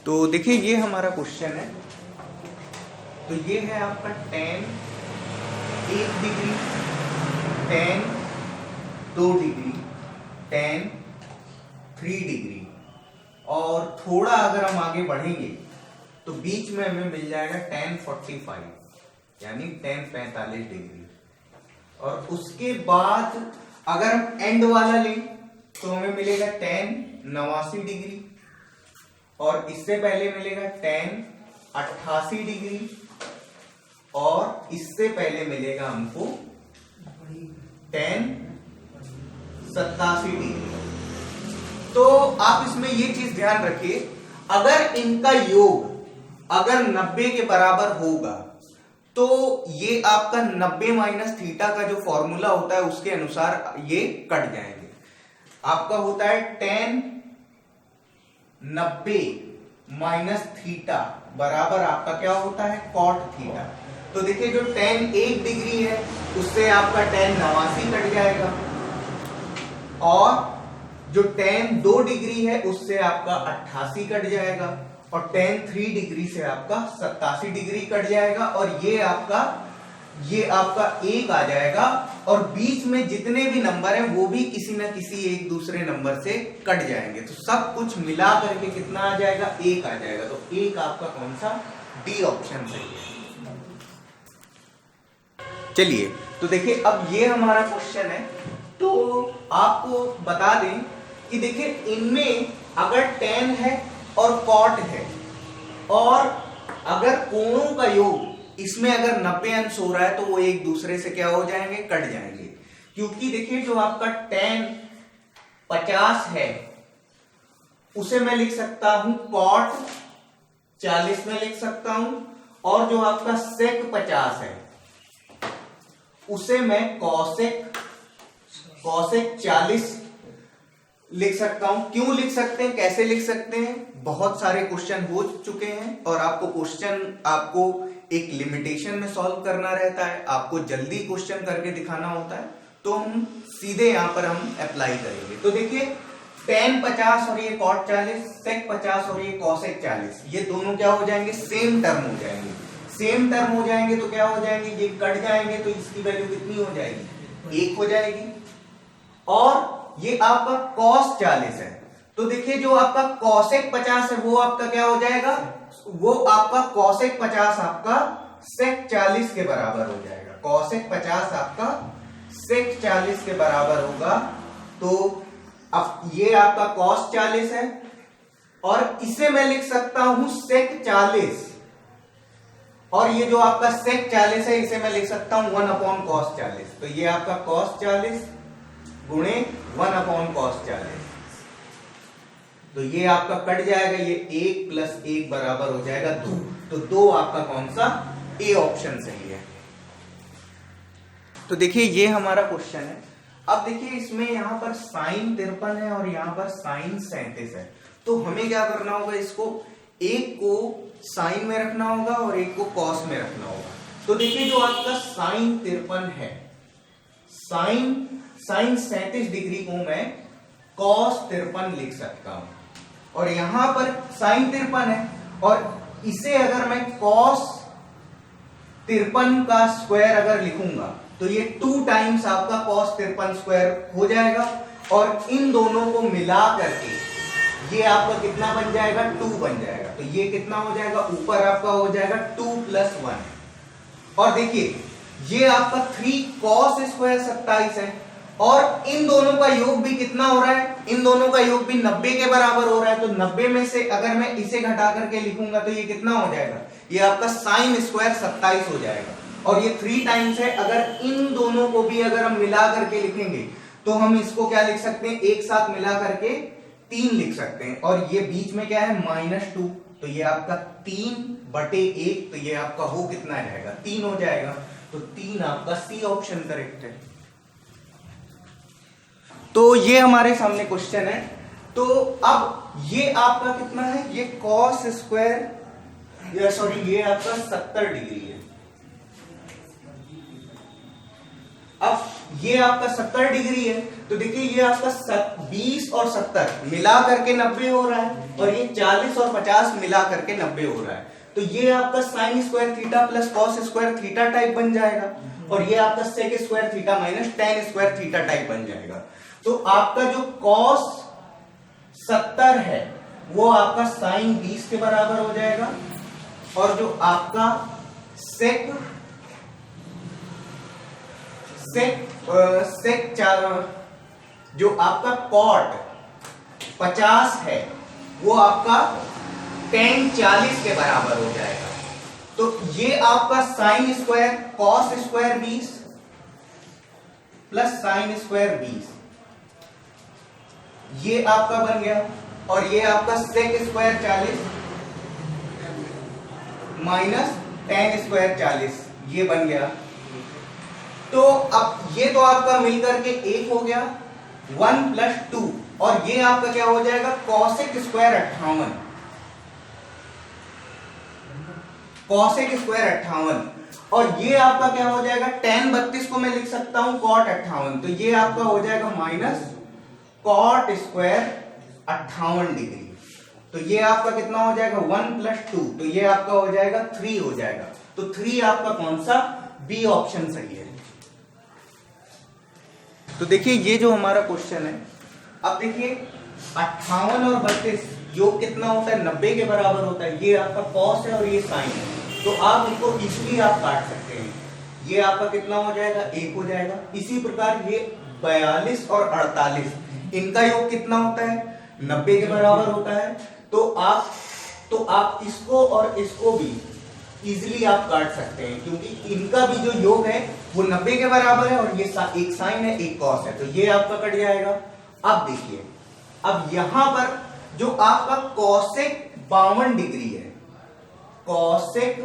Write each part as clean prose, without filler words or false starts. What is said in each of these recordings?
तो देखिए ये हमारा क्वेश्चन है। तो ये है आपका tan 1 degree, tan 2 degree, tan 3 degree, और थोड़ा अगर हम आगे बढ़ेंगे तो बीच में हमें मिल जाएगा tan 45 यानी tan 45 डिग्री। और उसके बाद अगर हम एंड वाला लें तो हमें मिलेगा tan 89 डिग्री, और इससे पहले मिलेगा tan 88 डिग्री, और इससे पहले मिलेगा हमको tan 87 डिग्री। तो आप इसमें ये चीज ध्यान रखिए, अगर इनका योग अगर 90 के बराबर होगा तो ये आपका 90 माइनस थीटा का जो फॉर्मूला होता है उसके अनुसार ये कट जाएंगे। आपका होता है tan 90 माइनस थीटा बराबर आपका क्या होता है cot थीटा। तो देखिए जो tan 1 डिग्री है उससे आपका tan 89 कट जाएगा, और जो tan 2 डिग्री है उससे आपका 88 कट जाएगा, और tan 3 डिग्री से आपका 87 डिग्री कट जाएगा, और ये आपका 1 आ जाएगा। और बीच में जितने भी नंबर हैं वो भी किसी ना किसी एक दूसरे नंबर से कट जाएंगे। तो सब कुछ मिला करके कितना आ जाएगा, 1 आ जाएगा। तो 1 आपका कौन सा, डी ऑप्शन सही है। चलिए तो देखिए अब ये हमारा क्वेश्चन है। तो आपको बता दें कि देखिए इनमें अगर tan है और cot है, और अगर कोणों का योग इसमें अगर 90 अंश हो रहा है तो वो एक दूसरे से क्या हो जाएंगे, कट जाएंगे। क्योंकि देखिए जो आपका tan 50 है उसे मैं लिख सकता हूं cot 40 में लिख सकता हूं, और जो आपका sec 50 है उसे मैं cosec 40 लिख सकता हूं। क्यों लिख सकते हैं, कैसे लिख सकते हैं, बहुत सारे क्वेश्चन हो चुके हैं और आपको एक लिमिटेशन में सॉल्व करना रहता है, आपको जल्दी क्वेश्चन करके दिखाना होता है, तो हम सीधे यहां पर हम अप्लाई करेंगे। तो देखिए tan 50 और ये cot 40, sec 50 और ये cosec 40, ये दोनों क्या हो जाएंगे, सेम टर्म हो जाएंगे। सेम टर्म हो जाएंगे तो क्या हो जाएंगे, ये कट जाएंगे, तो इसकी वैल्यू कितनी हो जाएगी, 1 हो जाएगी। और ये आपका cos 40 है, तो देखिए जो आपका cosec 50 है वो आपका क्या हो जाएगा, वो आपका cosec 50 आपका sec 40 के बराबर हो जाएगा। cosec 50 आपका sec 40 के बराबर होगा। तो अब ये आपका cos 40 है, और इसे मैं लिख सकता हूं sec 40, और ये जो आपका sec 40 है इसे मैं लिख सकता हूं 1 cos 40। तो ये आपका cos 40 गुणे 1 cos 40, तो ये आपका कट जाएगा, ये 1 प्लस 1 बराबर हो जाएगा 2। तो 2 आपका कौन सा, ए ऑप्शन सही है। तो देखिए ये हमारा क्वेश्चन है। अब देखिए इसमें यहां पर sin 53 है और यहां पर sin 37 है। तो हमें क्या करना होगा, इसको एक को साइन में रखना होगा और एक को कॉस में रखना होगा। तो देखिए जो आपका sin 53 है, sin 37 डिग्री को मैं cos 53 लिख सकता हूं, और यहां पर sin 53 है, और इसे अगर मैं cos 53 का स्क्वायर अगर लिखूंगा तो ये 2 टाइम्स आपका cos 53 स्क्वायर हो जाएगा, और इन दोनों को मिला करके ये आपका कितना बन जाएगा, 2 बन जाएगा। तो ये कितना हो जाएगा, ऊपर आपका हो जाएगा 2 + 1, और देखिए ये आपका 3 cos स्क्वायर 27 है, और इन दोनों का योग भी कितना हो रहा है, इन दोनों का योग भी 90 के बराबर हो रहा है। तो 90 में से अगर मैं इसे घटा करके लिखूंगा तो ये कितना हो जाएगा, ये आपका sin स्क्वायर 27 हो जाएगा, और ये 3 टाइम्स है। अगर इन दोनों को भी अगर हम मिला करके लिखेंगे तो हम इसको क्या लिख सकते हैं, एक साथ मिला करके 3 लिख सकते हैं, और ये बीच में क्या है, -2, तो ये आपका 3/1, तो ये आपका हो कितना जाएगा, 3 हो जाएगा। तो 3 आपका सी ऑप्शन करेक्ट है। तो ये हमारे सामने क्वेश्चन है। तो अब ये आपका कितना है, ये cos स्क्वायर, ये आपका 70 डिग्री है। अब ये आपका 70 डिग्री है, तो देखिए ये आपका 20 और 70 मिला करके 90 हो रहा है, और ये 40 और 50 मिला करके 90 हो रहा है। तो ये आपका sine square theta plus cos square theta type बन जाएगा, और ये आपका sec square theta minus tan square theta type बन जाएगा। तो आपका जो कॉस 70 है वो आपका साइन 20 के बराबर हो जाएगा, और जो आपका सेक जो आपका कॉट 50 है वो आपका टेन 40 के बराबर हो जाएगा। तो ये आपका sine square cos square 20 plus sine square 20 ये आपका बन गया, और ये आपका sec square 40 minus tan square 40 ये बन गया। तो अब ये तो आपका मिलकर के एक हो गया 1 प्लस 2, और ये आपका क्या हो जाएगा कॉसेक स्क्वायर 58, कॉसेक स्क्वायर 58, और ये आपका क्या हो जाएगा tan 32 को मैं लिख सकता हूं कॉट 58, तो ये आपका हो जाएगा माइनस कॉट स्क्वायर 58 डिग्री। तो ये आपका कितना हो जाएगा 1 प्लस 2, तो ये आपका हो जाएगा 3 हो जाएगा। तो 3 आपका कौन सा बी ऑप्शन सही है। तो देखिए ये जो हमारा क्वेश्चन है, अब देखिए 58 और 32 योग कितना होता है 90 के बराबर होता है। ये आपका कॉस है और ये साइन है, तो आप इनको इजीली आप काट सकते हैं। ये आपका कितना हो जाएगा 1 हो जाएगा। इसी प्रकार ये 42 और 48 इनका योग कितना होता है 90 के बराबर होता है। तो आप इसको और इसको भी इजीली आप काट सकते हैं, क्योंकि इनका भी जो योग है वो 90 के बराबर है, और ये एक साइन है एक कॉस है, तो ये आपका कट जाएगा। अब देखिए, अब यहां पर जो आपका कॉसेक 52 डिग्री है, कॉसेक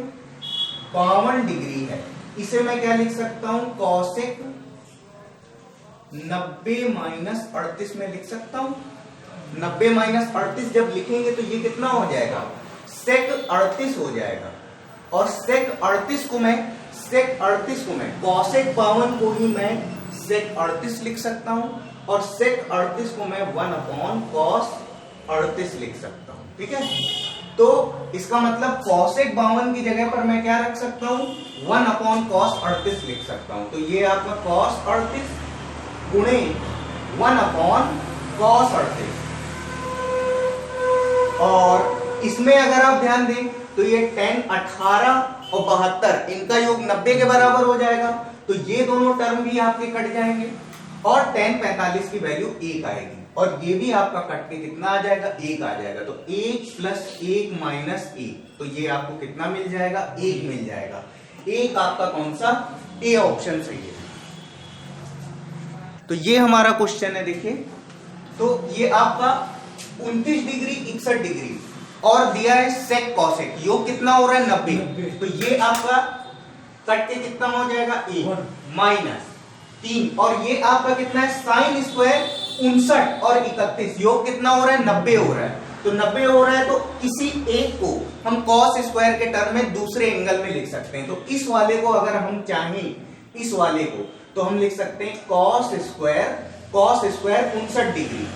52 डिग्री है, इसे मैं क्या लिख सकता हूं कॉसेक 90 माइनस 38 में लिख सकता हूं। 90 माइनस 38 जब लिखेंगे तो ये कितना हो जाएगा सेक 38 हो जाएगा, और सेक 38 को मैं कॉसेक 52 को ही मैं सेक 38 लिख सकता हूं, और सेक 38 को मैं 1 अपॉन कॉस 38 लिख सकता हूं। ठीक है, तो इसका मतलब कॉसेक 52 की जगह पर मैं क्या रख सकता हूं 1 अपॉन कॉस 38 लिख सकता हूं। तो ये आपका कॉस 38 गुणे 1 अपॉन कॉस 38, और इसमें अगर आप ध्यान दें तो ये 10 18 और 72 इनका योग 90 के बराबर हो जाएगा, तो ये दोनों टर्म भी आपके कट जाएंगे, और 10 45 की वैल्यू 1 आएगी, और ये भी आपका कट के कितना आ जाएगा 1 आ जाएगा। तो 1 प्लस 1 माइनस 1, तो ये आपको कितना मिल जाएगा 1 मिल जाएगा। 1 आपका कौन सा ए ऑप्शन सही है। तो ये हमारा क्वेश्चन है। देखिए, तो ये आपका 29 डिग्री 61 डिग्री और दिया है सेक कॉसेक, योग कितना हो रहा है 90, तो ये आपका कट के कितना हो जाएगा 1 माइनस 3, और ये आपका कितना है साइन स्क्वायर 59 और 31, योग कितना हो रहा है 90 हो रहा है। तो 90 हो रहा है, तो किसी एक को हम कॉस स्क्वायर के टर्म में दूसरे एंगल में लिख सकते हैं। तो इस वाले को अगर हम चाहें, इस वाले को, तो हम लिख सकते हैं कॉस स्क्वायर 59 डिग्री,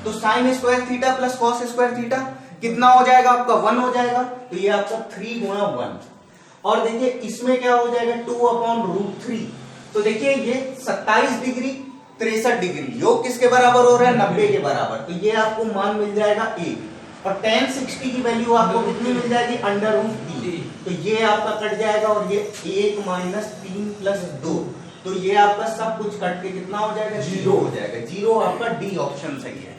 तो sign square theta plus cos square theta कितना हो जाएगा आपका 1 हो जाएगा, तो ये आपका 3 गुणा 1, और देखिए इसमें क्या हो जाएगा 2 अपॉन रूट 3, तो देखिए ये 27 डिग्री 63 डिग्री, योग किसके बराबर हो रहा है 90 के बराबर, तो ये आपको मान मिल जाएगा 1, और tan 60 की वैल्यू आपको कितनी मिल जाएगी अंडर रूट 3, तो ये आपका कट जाएगा, और ये 1 माइनस 3 प्लस 2, तो ये आपका सब कुछ कट के कितना हो जाएगा 0 हो जाएगा। 0 आपका डी ऑप्शन सही है।